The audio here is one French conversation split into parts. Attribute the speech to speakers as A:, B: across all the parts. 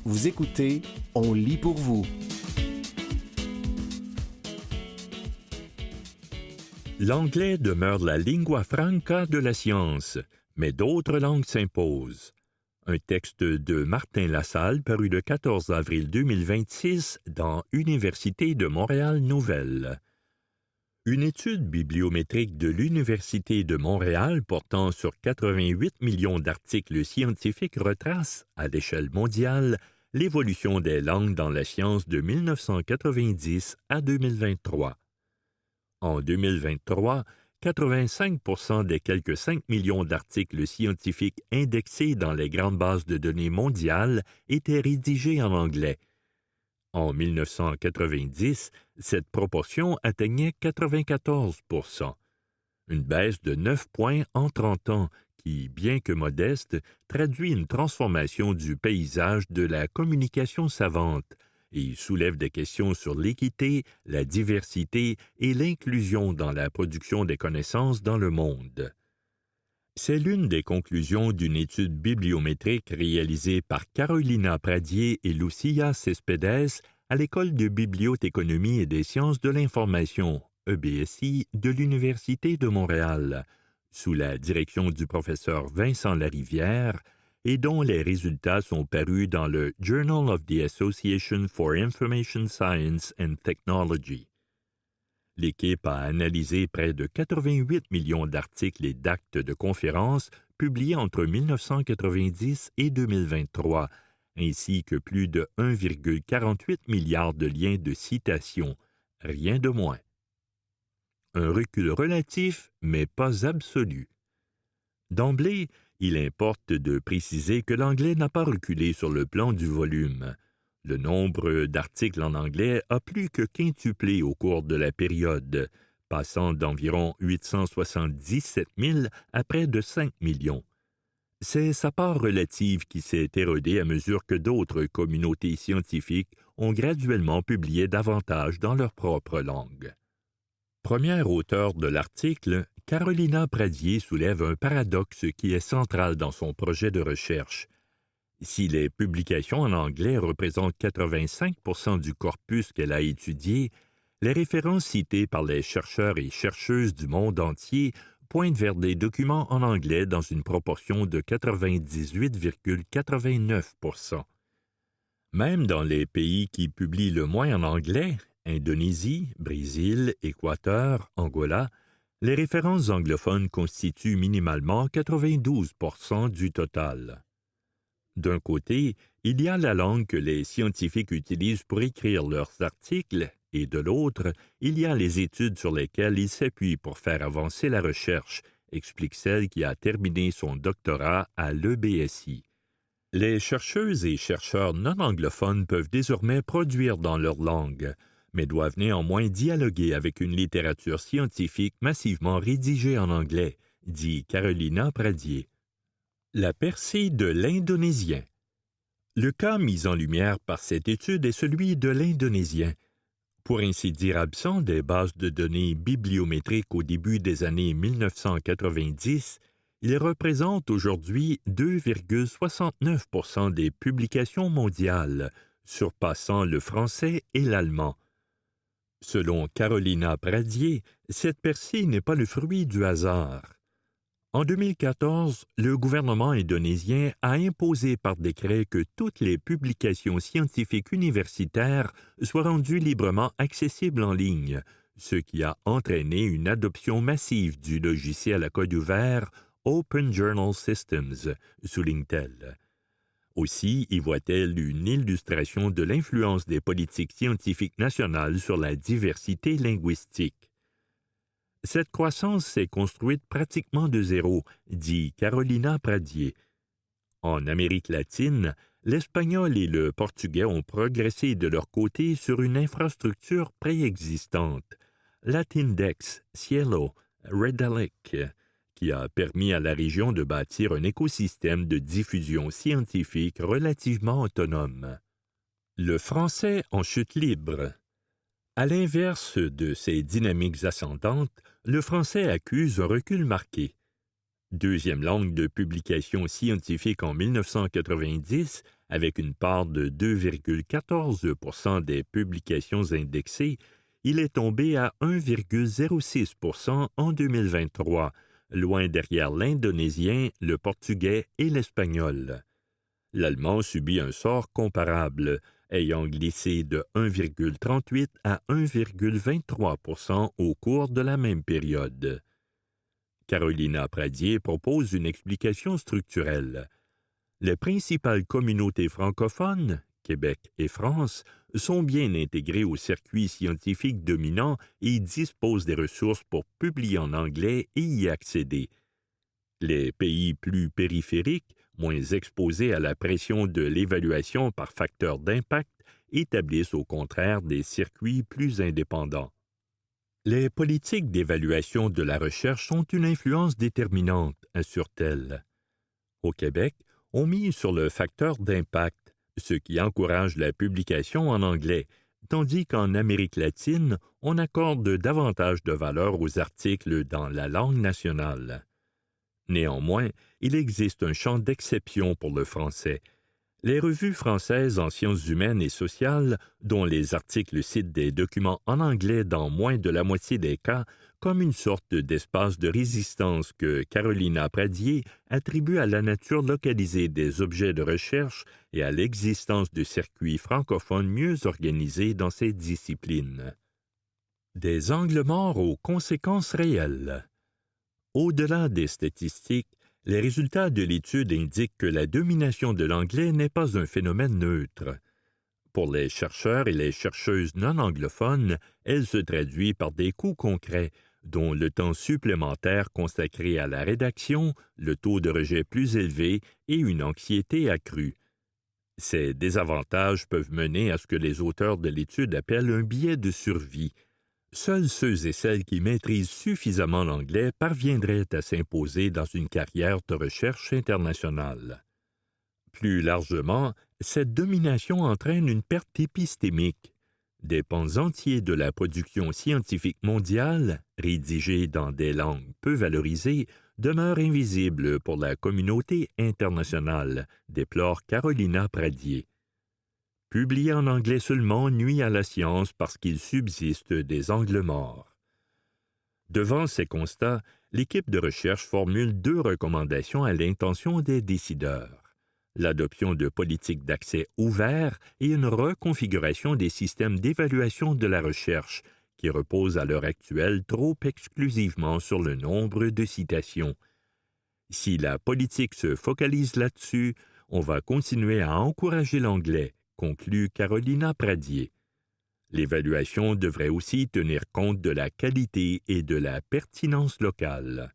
A: Vous écoutez On lit pour vous.
B: L'anglais demeure la lingua franca de la science, mais d'autres langues s'imposent. Un texte de Martin Lassalle paru le 14 avril 2026 dans Université de Montréal Nouvelle. Une étude bibliométrique de l'Université de Montréal portant sur 88 millions d'articles scientifiques retrace, à l'échelle mondiale, l'évolution des langues dans la science de 1990 à 2023. En 2023, 85% des quelques 5 millions d'articles scientifiques indexés dans les grandes bases de données mondiales étaient rédigés en anglais. En 1990, cette proportion atteignait 94%, une baisse de 9 points en 30 ans qui, bien que modeste, traduit une transformation du paysage de la communication savante et soulève des questions sur l'équité, la diversité et l'inclusion dans la production des connaissances dans le monde. C'est l'une des conclusions d'une étude bibliométrique réalisée par Carolina Pradier et Lucia Cespedes à l'École de bibliothéconomie et des sciences de l'information, EBSI, de l'Université de Montréal, sous la direction du professeur Vincent Larivière, et dont les résultats sont parus dans le Journal of the Association for Information Science and Technology. L'équipe a analysé près de 88 millions d'articles et d'actes de conférences publiés entre 1990 et 2023, ainsi que plus de 1,48 milliard de liens de citation, rien de moins. Un recul relatif, mais pas absolu. D'emblée, il importe de préciser que l'anglais n'a pas reculé sur le plan du volume. Le nombre d'articles en anglais a plus que quintuplé au cours de la période, passant d'environ 877 000 à près de 5 millions. C'est sa part relative qui s'est érodée à mesure que d'autres communautés scientifiques ont graduellement publié davantage dans leur propre langue. Première auteure de l'article, Carolina Pradier soulève un paradoxe qui est central dans son projet de recherche. Si les publications en anglais représentent 85% du corpus qu'elle a étudié, les références citées par les chercheurs et chercheuses du monde entier pointent vers des documents en anglais dans une proportion de 98,89%. Même dans les pays qui publient le moins en anglais, Indonésie, Brésil, Équateur, Angola, les références anglophones constituent minimalement 92% du total. D'un côté, il y a la langue que les scientifiques utilisent pour écrire leurs articles, et de l'autre, il y a les études sur lesquelles ils s'appuient pour faire avancer la recherche, explique celle qui a terminé son doctorat à l'EBSI. Les chercheuses et chercheurs non anglophones peuvent désormais produire dans leur langue, mais doivent néanmoins dialoguer avec une littérature scientifique massivement rédigée en anglais, dit Carolina Pradier. La percée de l'indonésien. Le cas mis en lumière par cette étude est celui de l'indonésien. Pour ainsi dire absent des bases de données bibliométriques au début des années 1990, il représente aujourd'hui 2,69% des publications mondiales, surpassant le français et l'allemand. Selon Carolina Pradier, cette percée n'est pas le fruit du hasard. En 2014, le gouvernement indonésien a imposé par décret que toutes les publications scientifiques universitaires soient rendues librement accessibles en ligne, ce qui a entraîné une adoption massive du logiciel à code ouvert Open Journal Systems, souligne-t-elle. Aussi y voit-elle une illustration de l'influence des politiques scientifiques nationales sur la diversité linguistique. Cette croissance s'est construite pratiquement de zéro, dit Carolina Pradier. En Amérique latine, l'espagnol et le portugais ont progressé de leur côté sur une infrastructure préexistante, Latindex, Cielo, Redalyc, qui a permis à la région de bâtir un écosystème de diffusion scientifique relativement autonome. Le français en chute libre. À l'inverse de ces dynamiques ascendantes, le français accuse un recul marqué. Deuxième langue de publication scientifique en 1990, Avec une part de 2,14 % des publications indexées, il est tombé à 1,06 % en 2023, loin derrière l'indonésien, le portugais et l'espagnol. L'allemand subit un sort comparable, ayant glissé de 1,38 à 1,23 % au cours de la même période. Carolina Pradier propose une explication structurelle. Les principales communautés francophones, Québec et France, sont bien intégrées au circuit scientifique dominant et disposent des ressources pour publier en anglais et y accéder. Les pays plus périphériques, moins exposés à la pression de l'évaluation par facteur d'impact, établissent au contraire des circuits plus indépendants. Les politiques d'évaluation de la recherche ont une influence déterminante, assure-t-elle. Au Québec, on mise sur le facteur d'impact, ce qui encourage la publication en anglais, tandis qu'en Amérique latine, on accorde davantage de valeur aux articles dans la langue nationale. Néanmoins, il existe un champ d'exception pour le français. Les revues françaises en sciences humaines et sociales, dont les articles citent des documents en anglais dans moins de la moitié des cas, comme une sorte d'espace de résistance que Carolina Pradier attribue à la nature localisée des objets de recherche et à l'existence de circuits francophones mieux organisés dans ces disciplines. Des angles morts aux conséquences réelles. Au-delà des statistiques, les résultats de l'étude indiquent que la domination de l'anglais n'est pas un phénomène neutre. Pour les chercheurs et les chercheuses non anglophones, elle se traduit par des coûts concrets, dont le temps supplémentaire consacré à la rédaction, le taux de rejet plus élevé et une anxiété accrue. Ces désavantages peuvent mener à ce que les auteurs de l'étude appellent un biais de survie. Seuls ceux et celles qui maîtrisent suffisamment l'anglais parviendraient à s'imposer dans une carrière de recherche internationale. Plus largement, cette domination entraîne une perte épistémique. Des pans entiers de la production scientifique mondiale, rédigés dans des langues peu valorisées, demeurent invisibles pour la communauté internationale, déplore Carolina Pradier. Publier en anglais seulement nuit à la science parce qu'il subsiste des angles morts. Devant ces constats, l'équipe de recherche formule 2 recommandations à l'intention des décideurs: l'adoption de politiques d'accès ouverts et une reconfiguration des systèmes d'évaluation de la recherche, qui reposent à l'heure actuelle trop exclusivement sur le nombre de citations. Si la politique se focalise là-dessus, on va continuer à encourager l'anglais, conclut Carolina Pradier. L'évaluation devrait aussi tenir compte de la qualité et de la pertinence locale.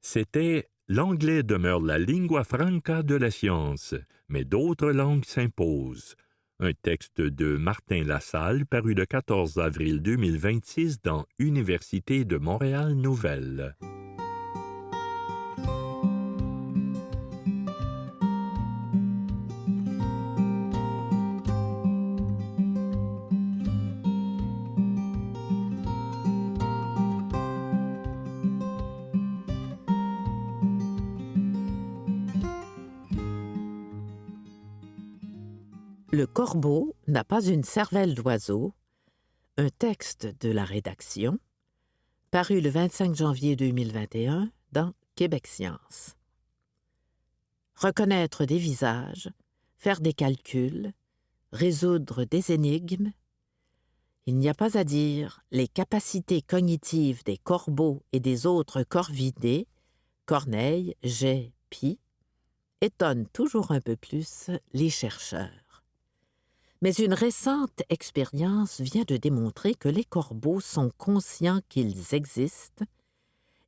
B: C'était « L'anglais demeure la lingua franca de la science, mais d'autres langues s'imposent ». Un texte de Martin Lassalle paru le 14 avril 2026 dans Université de Montréal Nouvelles.
C: Le corbeau n'a pas une cervelle d'oiseau, un texte de la rédaction, paru le 25 janvier 2021 dans Québec Science. Reconnaître des visages, faire des calculs, résoudre des énigmes. Il n'y a pas à dire, les capacités cognitives des corbeaux et des autres corvidés, corneilles, geais, pies, étonnent toujours un peu plus les chercheurs. Mais une récente expérience vient de démontrer que les corbeaux sont conscients qu'ils existent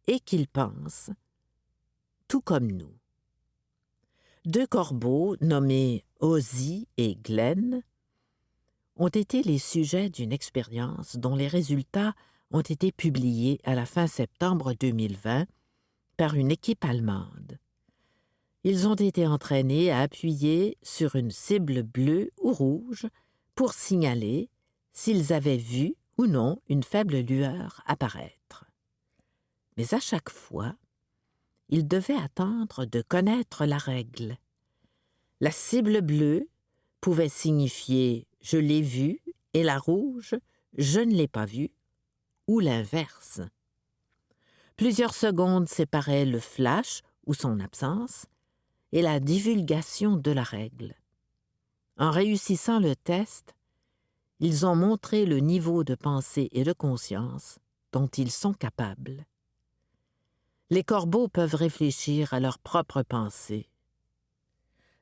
C: et qu'ils pensent, tout comme nous. 2 corbeaux nommés Ozzy et Glenn ont été les sujets d'une expérience dont les résultats ont été publiés à la fin septembre 2020 par une équipe allemande. Ils ont été entraînés à appuyer sur une cible bleue ou rouge pour signaler s'ils avaient vu ou non une faible lueur apparaître. Mais à chaque fois, ils devaient attendre de connaître la règle. La cible bleue pouvait signifier « je l'ai vu » et la rouge « je ne l'ai pas vu » ou l'inverse. Plusieurs secondes séparaient le flash ou son absence et la divulgation de la règle. En réussissant le test, ils ont montré le niveau de pensée et de conscience dont ils sont capables. Les corbeaux peuvent réfléchir à leurs propres pensées.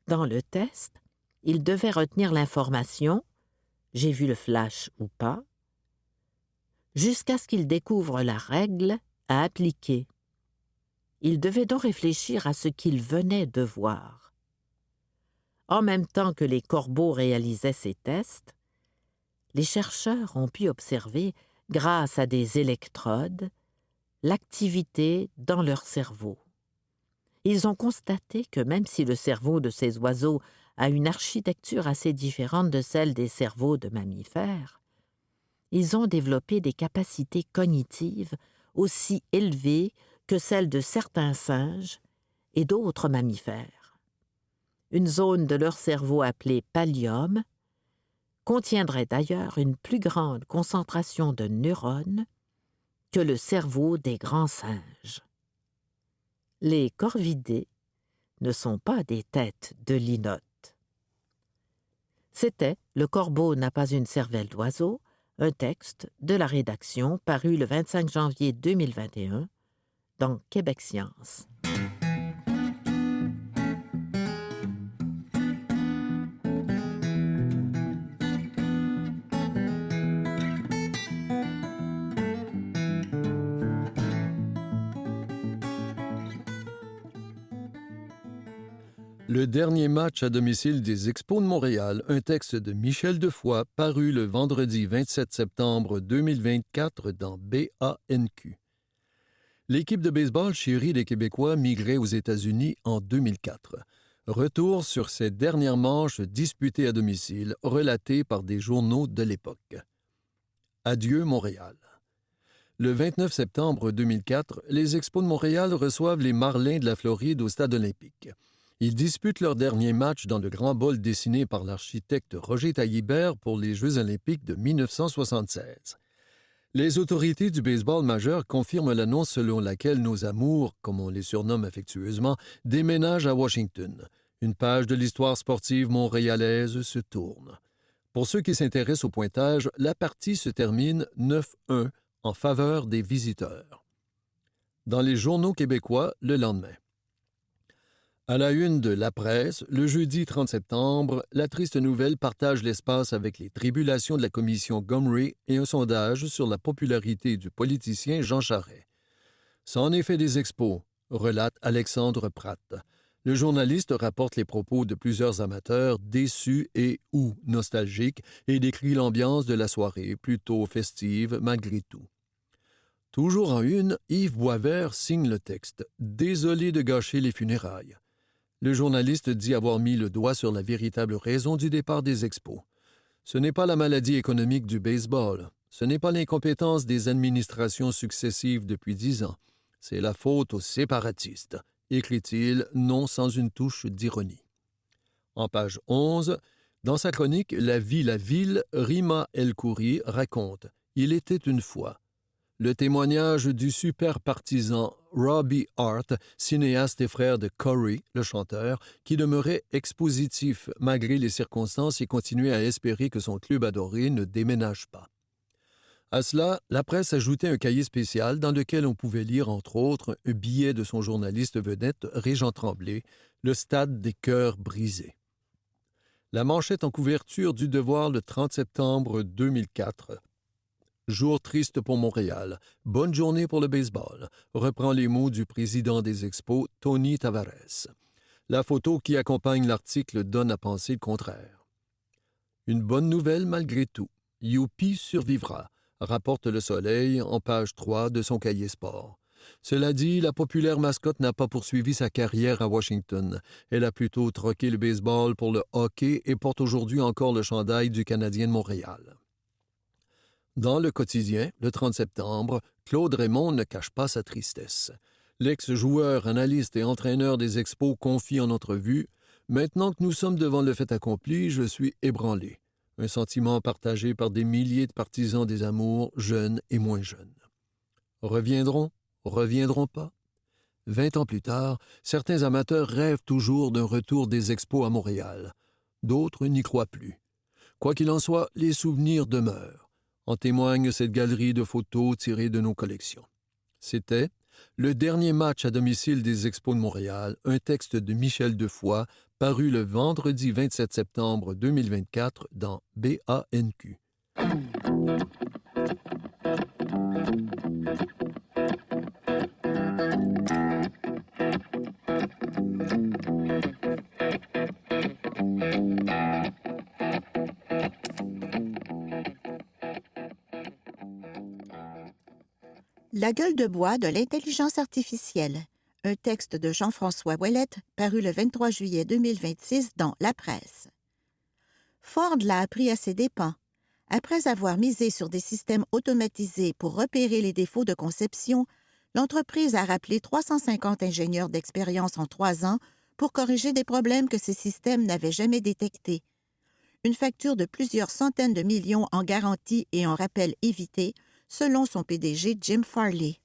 C: Dans le test, ils devaient retenir l'information « j'ai vu le flash ou pas » jusqu'à ce qu'ils découvrent la règle à appliquer. Ils devaient donc réfléchir à ce qu'ils venaient de voir. En même temps que les corbeaux réalisaient ces tests, les chercheurs ont pu observer, grâce à des électrodes, l'activité dans leur cerveau. Ils ont constaté que même si le cerveau de ces oiseaux a une architecture assez différente de celle des cerveaux de mammifères, ils ont développé des capacités cognitives aussi élevées que celles de certains singes et d'autres mammifères. Une zone de leur cerveau appelée pallium contiendrait d'ailleurs une plus grande concentration de neurones que le cerveau des grands singes. Les corvidés ne sont pas des têtes de linotte. C'était « Le corbeau n'a pas une cervelle d'oiseau », un texte de la rédaction paru le 25 janvier 2021 dans Québec Science.
D: Le dernier match à domicile des Expos de Montréal, un texte de Michel Defoy paru le vendredi 27 septembre 2024 dans BANQ. L'équipe de baseball chérie des Québécois migrait aux États-Unis en 2004. Retour sur ces dernières manches disputées à domicile, relatées par des journaux de l'époque. Adieu Montréal. Le 29 septembre 2004, les Expos de Montréal reçoivent les Marlins de la Floride au Stade olympique. Ils disputent leur dernier match dans le grand bol dessiné par l'architecte Roger Taillibert pour les Jeux olympiques de 1976. Les autorités du baseball majeur confirment l'annonce selon laquelle nos amours, comme on les surnomme affectueusement, déménagent à Washington. Une page de l'histoire sportive montréalaise se tourne. Pour ceux qui s'intéressent au pointage, la partie se termine 9-1 en faveur des visiteurs. Dans les journaux québécois, le lendemain. À la une de La Presse, le jeudi 30 septembre, la triste nouvelle partage l'espace avec les tribulations de la commission Gomery et un sondage sur la popularité du politicien Jean Charest. C'en est fait des expos, relate Alexandre Pratt. Le journaliste rapporte les propos de plusieurs amateurs déçus et ou nostalgiques et décrit l'ambiance de la soirée, plutôt festive malgré tout. Toujours en une, Yves Boisvert signe le texte « Désolé de gâcher les funérailles ». Le journaliste dit avoir mis le doigt sur la véritable raison du départ des expos. Ce n'est pas la maladie économique du baseball. Ce n'est pas l'incompétence des administrations successives depuis 10 ans. C'est la faute aux séparatistes, écrit-il, non sans une touche d'ironie. En page 11, dans sa chronique « La ville », Rima El-Khoury raconte « Il était une fois ». Le témoignage du super partisan Robbie Hart, cinéaste et frère de Corey, le chanteur, qui demeurait expositif malgré les circonstances et continuait à espérer que son club adoré ne déménage pas. À cela, la presse ajoutait un cahier spécial dans lequel on pouvait lire, entre autres, un billet de son journaliste vedette, Régent Tremblay, le stade des cœurs brisés. La manchette en couverture du Devoir le 30 septembre 2004. Jour triste pour Montréal. Bonne journée pour le baseball. Reprend les mots du président des Expos, Tony Tavares. La photo qui accompagne l'article donne à penser le contraire. Une bonne nouvelle malgré tout. Youpi survivra, rapporte Le Soleil en page 3 de son cahier sport. Cela dit, la populaire mascotte n'a pas poursuivi sa carrière à Washington. Elle a plutôt troqué le baseball pour le hockey et porte aujourd'hui encore le chandail du Canadien de Montréal. Dans Le Quotidien, le 30 septembre, Claude Raymond ne cache pas sa tristesse. L'ex-joueur, analyste et entraîneur des Expos confie en entrevue Maintenant que nous sommes devant le fait accompli, je suis ébranlé. Un sentiment partagé par des milliers de partisans des amours, jeunes et moins jeunes. Reviendront pas? 20 ans plus tard, certains amateurs rêvent toujours d'un retour des expos à Montréal. D'autres n'y croient plus. Quoi qu'il en soit, les souvenirs demeurent. En témoigne cette galerie de photos tirées de nos collections. C'était le dernier match à domicile des Expos de Montréal, un texte de Michel Defoy, paru le vendredi 27 septembre 2024 dans BANQ.
E: La gueule de bois de l'intelligence artificielle. Un texte de Jean-François Ouellette, paru le 23 juillet 2026 dans La Presse. Ford l'a appris à ses dépens. Après avoir misé sur des systèmes automatisés pour repérer les défauts de conception, l'entreprise a rappelé 350 ingénieurs d'expérience en 3 ans pour corriger des problèmes que ces systèmes n'avaient jamais détectés. Une facture de plusieurs centaines de millions en garantie et en rappel évité, selon son PDG Jim Farley.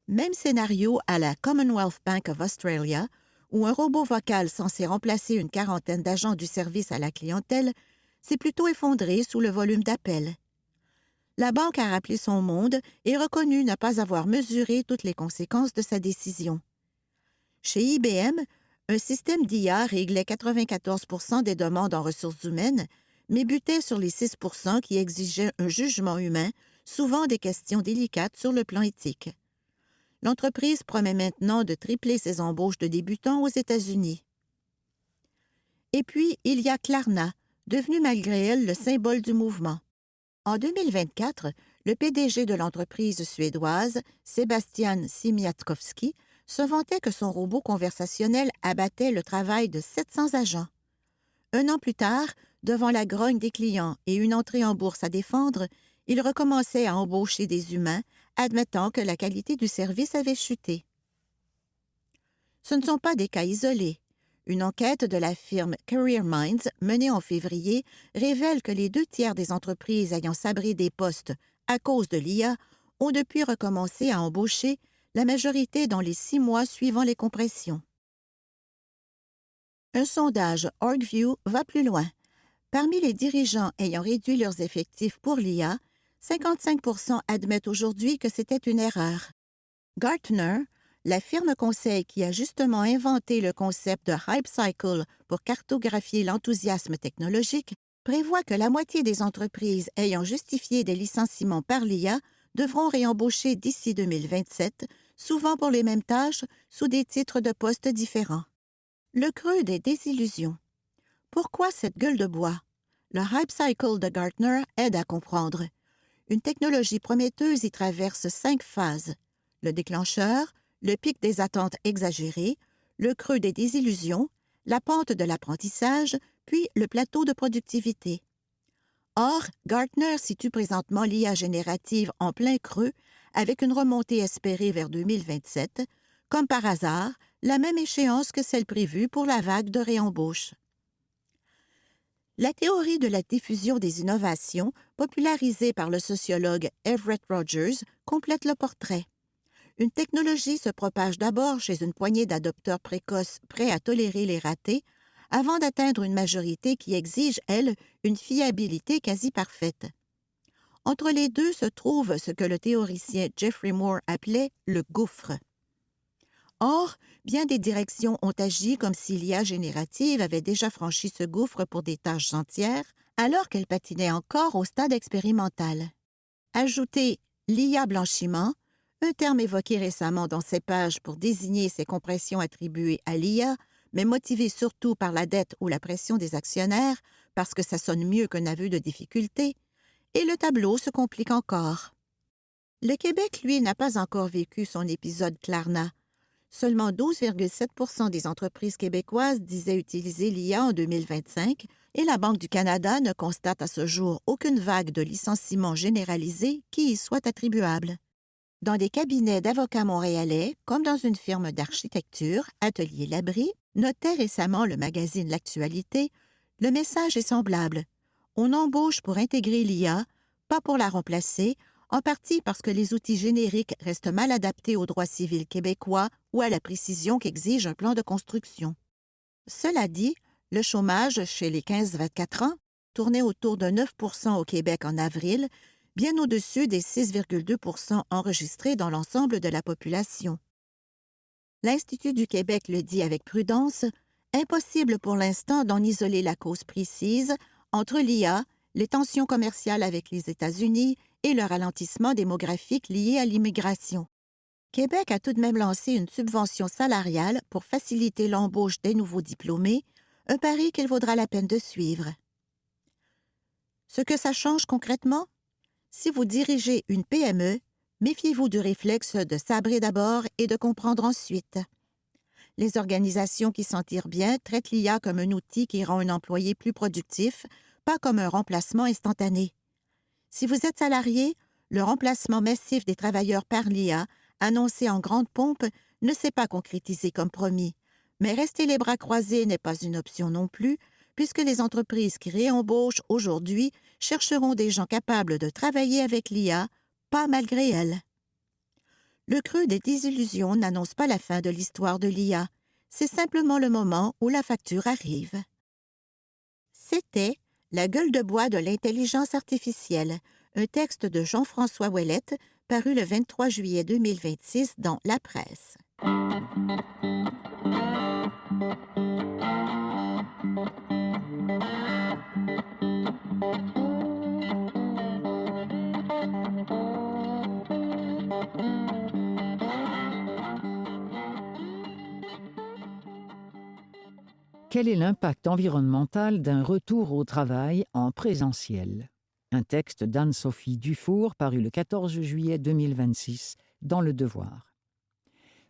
E: Même scénario à la Commonwealth Bank of Australia, où un robot vocal censé remplacer une quarantaine d'agents du service à la clientèle s'est plutôt effondré sous le volume d'appels. La banque a rappelé son monde et reconnu ne pas avoir mesuré toutes les conséquences de sa décision. Chez IBM, un système d'IA réglait 94% des demandes en ressources humaines, mais butait sur les 6% qui exigeaient un jugement humain, souvent des questions délicates sur le plan éthique. L'entreprise promet maintenant de tripler ses embauches de débutants aux États-Unis. Et puis, il y a Klarna, devenue malgré elle le symbole du mouvement. En 2024, le PDG de l'entreprise suédoise, Sebastian Siemiatkowski, se vantait que son robot conversationnel abattait le travail de 700 agents. 1 an plus tard, devant la grogne des clients et une entrée en bourse à défendre, il recommençait à embaucher des humains, admettant que la qualité du service avait chuté. Ce ne sont pas des cas isolés. Une enquête de la firme Career Minds, menée en février, révèle que les 2/3 des entreprises ayant sabré des postes à cause de l'IA ont depuis recommencé à embaucher, la majorité dans les 6 mois suivant les compressions. Un sondage ArcView va plus loin. Parmi les dirigeants ayant réduit leurs effectifs pour l'IA, 55% admettent aujourd'hui que c'était une erreur. Gartner, la firme conseil qui a justement inventé le concept de Hype Cycle pour cartographier l'enthousiasme technologique, prévoit que la moitié des entreprises ayant justifié des licenciements par l'IA devront réembaucher d'ici 2027, souvent pour les mêmes tâches, sous des titres de postes différents. Le creux des désillusions. Pourquoi cette gueule de bois? Le Hype Cycle de Gartner aide à comprendre. Une technologie prometteuse y traverse 5 phases. Le déclencheur, le pic des attentes exagérées, le creux des désillusions, la pente de l'apprentissage, puis le plateau de productivité. Or, Gartner situe présentement l'IA générative en plein creux, avec une remontée espérée vers 2027, comme par hasard, la même échéance que celle prévue pour la vague de réembauche. La théorie de la diffusion des innovations, popularisée par le sociologue Everett Rogers, complète le portrait. Une technologie se propage d'abord chez une poignée d'adopteurs précoces prêts à tolérer les ratés, avant d'atteindre une majorité qui exige, elle, une fiabilité quasi parfaite. Entre les deux se trouve ce que le théoricien Jeffrey Moore appelait le gouffre. Or, bien des directions ont agi comme si l'IA générative avait déjà franchi ce gouffre pour des tâches entières, alors qu'elle patinait encore au stade expérimental. Ajoutez l'IA blanchiment, un terme évoqué récemment dans Cépage pour désigner ces compressions attribuées à l'IA, mais motivées surtout par la dette ou la pression des actionnaires, parce que ça sonne mieux qu'un aveu de difficulté, et le tableau se complique encore. Le Québec, lui, n'a pas encore vécu son épisode Klarna. Seulement 12,7% des entreprises québécoises disaient utiliser l'IA en 2025 et la Banque du Canada ne constate à ce jour aucune vague de licenciements généralisés qui y soit attribuable. Dans des cabinets d'avocats montréalais, comme dans une firme d'architecture, Atelier Labrie, notait récemment le magazine L'Actualité, le message est semblable. On embauche pour intégrer l'IA, pas pour la remplacer, en partie parce que les outils génériques restent mal adaptés au droit civil québécois ou à la précision qu'exige un plan de construction. Cela dit, le chômage chez les 15-24 ans tournait autour de 9 % au Québec en avril, bien au-dessus des 6,2 % enregistrés dans l'ensemble de la population. L'Institut du Québec le dit avec prudence, impossible pour l'instant d'en isoler la cause précise entre l'IA, les tensions commerciales avec les États-Unis et le ralentissement démographique lié à l'immigration. Québec a tout de même lancé une subvention salariale pour faciliter l'embauche des nouveaux diplômés, un pari qu'il vaudra la peine de suivre. Ce que ça change concrètement? Si vous dirigez une PME, méfiez-vous du réflexe de sabrer d'abord et de comprendre ensuite. Les organisations qui s'en tirent bien traitent l'IA comme un outil qui rend un employé plus productif, pas comme un remplacement instantané. Si vous êtes salarié, le remplacement massif des travailleurs par l'IA, annoncé en grande pompe, ne s'est pas concrétisé comme promis. Mais rester les bras croisés n'est pas une option non plus, puisque les entreprises qui réembauchent aujourd'hui chercheront des gens capables de travailler avec l'IA, pas malgré elle. Le creux des désillusions n'annonce pas la fin de l'histoire de l'IA. C'est simplement le moment où la facture arrive. C'était La gueule de bois de l'intelligence artificielle, un texte de Jean-François Ouellette, paru le 23 juillet 2026 dans La Presse.
F: Quel est l'impact environnemental d'un retour au travail en présentiel? Un texte d'Anne-Sophie Dufour paru le 14 juillet 2026 dans Le Devoir.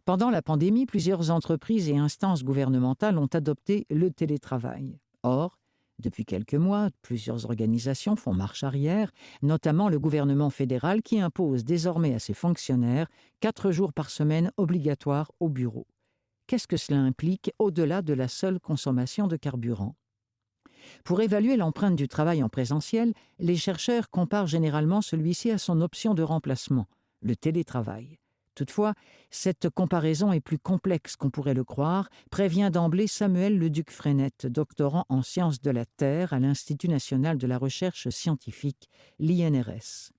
F: Pendant la pandémie, plusieurs entreprises et instances gouvernementales ont adopté le télétravail. Or, depuis quelques mois, plusieurs organisations font marche arrière, notamment le gouvernement fédéral qui impose désormais à ses fonctionnaires 4 jours par semaine obligatoires au bureau. Qu'est-ce que cela implique au-delà de la seule consommation de carburant? Pour évaluer l'empreinte du travail en présentiel, les chercheurs comparent généralement celui-ci à son option de remplacement, le télétravail. Toutefois, cette comparaison est plus complexe qu'on pourrait le croire, prévient d'emblée Samuel Leduc-Frenette, doctorant en sciences de la Terre à l'Institut national de la recherche scientifique, l'INRS.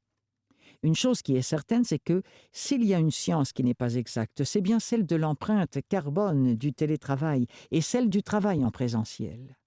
F: Une chose qui est certaine, c'est que s'il y a une science qui n'est pas exacte, c'est bien celle de l'empreinte carbone du télétravail et celle du travail en présentiel.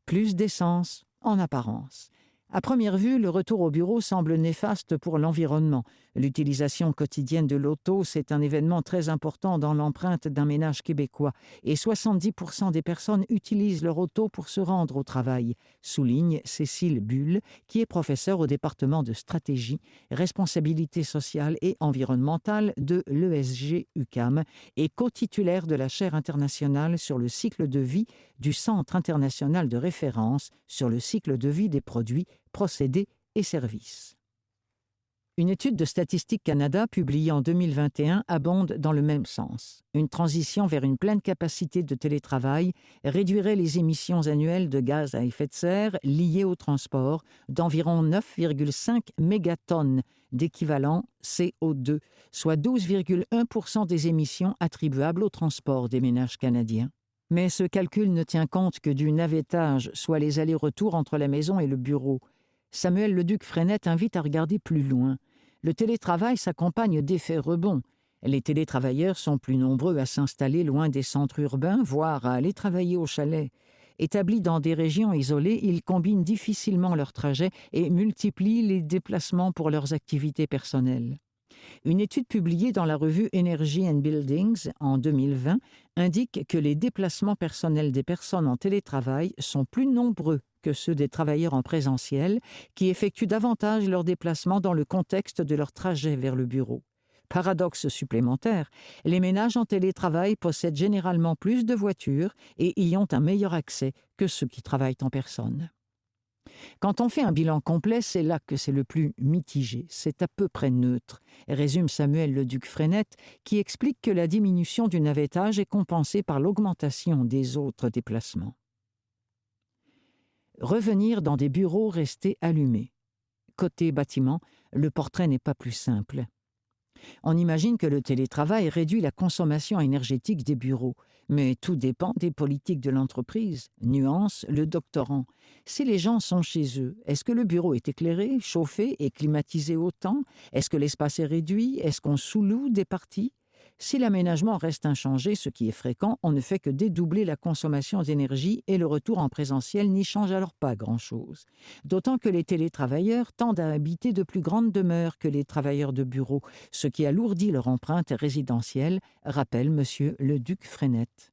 F: Plus d'essence, en apparence. À première vue, le retour au bureau semble néfaste pour l'environnement. L'utilisation quotidienne de l'auto, c'est un événement très important dans l'empreinte d'un ménage québécois et 70% des personnes utilisent leur auto pour se rendre au travail, souligne Cécile Bulle, qui est professeure au département de stratégie, responsabilité sociale et environnementale de l'ESG-UQAM et co-titulaire de la chaire internationale sur le cycle de vie du Centre international de référence sur le cycle de vie des produits, procédés et services. Une étude de Statistique Canada publiée en 2021 abonde dans le même sens. Une transition vers une pleine capacité de télétravail réduirait les émissions annuelles de gaz à effet de serre liées au transport d'environ 9,5 mégatonnes d'équivalent CO2, soit 12,1% des émissions attribuables au transport des ménages canadiens. Mais ce calcul ne tient compte que du navettage, soit les allers-retours entre la maison et le bureau. Samuel Leduc-Frenette invite à regarder plus loin. Le télétravail s'accompagne d'effets rebonds. Les télétravailleurs sont plus nombreux à s'installer loin des centres urbains, voire à aller travailler au chalet. Établis dans des régions isolées, ils combinent difficilement leurs trajets et multiplient les déplacements pour leurs activités personnelles. Une étude publiée dans la revue Energy and Buildings en 2020 indique que les déplacements personnels des personnes en télétravail sont plus nombreux que ceux des travailleurs en présentiel, qui effectuent davantage leurs déplacements dans le contexte de leur trajet vers le bureau. Paradoxe supplémentaire, les ménages en télétravail possèdent généralement plus de voitures et y ont un meilleur accès que ceux qui travaillent en personne. Quand on fait un bilan complet, c'est là que c'est le plus mitigé, c'est à peu près neutre, résume Samuel Leduc-Frenette, qui explique que la diminution du navettage est compensée par l'augmentation des autres déplacements. Revenir dans des bureaux restés allumés. Côté bâtiment, le portrait n'est pas plus simple. On imagine que le télétravail réduit la consommation énergétique des bureaux, mais tout dépend des politiques de l'entreprise, nuance le doctorant. Si les gens sont chez eux, est-ce que le bureau est éclairé, chauffé et climatisé autant? Est-ce que l'espace est réduit? Est-ce qu'on sous-loue des parties? Si l'aménagement reste inchangé, ce qui est fréquent, on ne fait que dédoubler la consommation d'énergie et le retour en présentiel n'y change alors pas grand-chose. D'autant que les télétravailleurs tendent à habiter de plus grandes demeures que les travailleurs de bureau, ce qui alourdit leur empreinte résidentielle, rappelle M. Leduc-Frenette.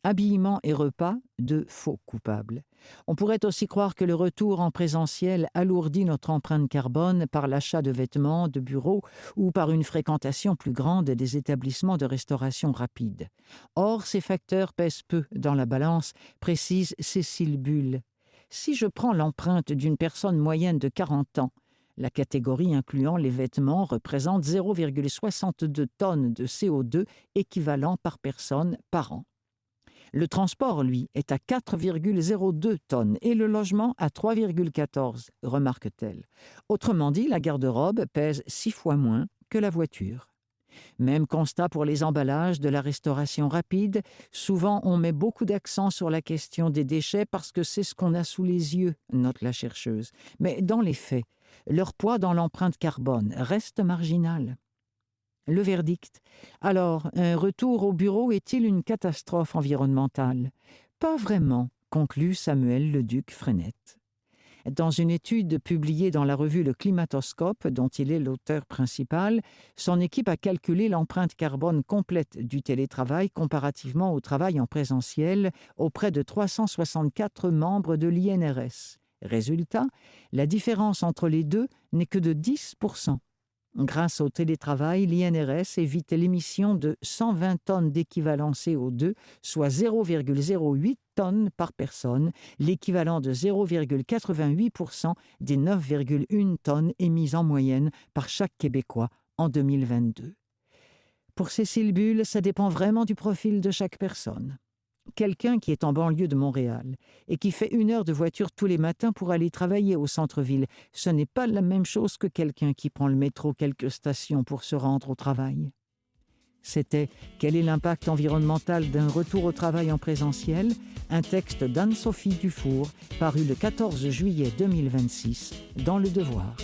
F: Habillement et repas, deux faux coupables. On pourrait aussi croire que le retour en présentiel alourdit notre empreinte carbone par l'achat de vêtements, de bureaux ou par une fréquentation plus grande des établissements de restauration rapide. Or, ces facteurs pèsent peu dans la balance, précise Cécile Bulle. Si je prends l'empreinte d'une personne moyenne de 40 ans, la catégorie incluant les vêtements représente 0,62 tonnes de CO2 équivalent par personne par an. Le transport, lui, est à 4,02 tonnes et le logement à 3,14, remarque-t-elle. Autrement dit, la garde-robe pèse 6 fois moins que la voiture. Même constat pour les emballages de la restauration rapide. Souvent, on met beaucoup d'accent sur la question des déchets parce que c'est ce qu'on a sous les yeux, note la chercheuse. Mais dans les faits, leur poids dans l'empreinte carbone reste marginal. Le verdict. Alors, un retour au bureau est-il une catastrophe environnementale? Pas vraiment, conclut Samuel Leduc-Frenette. Dans une étude publiée dans la revue Le Climatoscope, dont il est l'auteur principal, son équipe a calculé l'empreinte carbone complète du télétravail comparativement au travail en présentiel auprès de 364 membres de l'INRS. Résultat, la différence entre les deux n'est que de 10%. Grâce au télétravail, l'INRS évite l'émission de 120 tonnes d'équivalent CO2, soit 0,08 tonnes par personne, l'équivalent de 0,88% des 9,1 tonnes émises en moyenne par chaque Québécois en 2022. Pour Cécile Bulle, ça dépend vraiment du profil de chaque personne. Quelqu'un qui est en banlieue de Montréal et qui fait 1 heure de voiture tous les matins pour aller travailler au centre-ville, ce n'est pas la même chose que quelqu'un qui prend le métro quelques stations pour se rendre au travail. C'était « Quel est l'impact environnemental d'un retour au travail en présentiel ?» un texte d'Anne-Sophie Dufour paru le 14 juillet 2026 dans Le Devoir.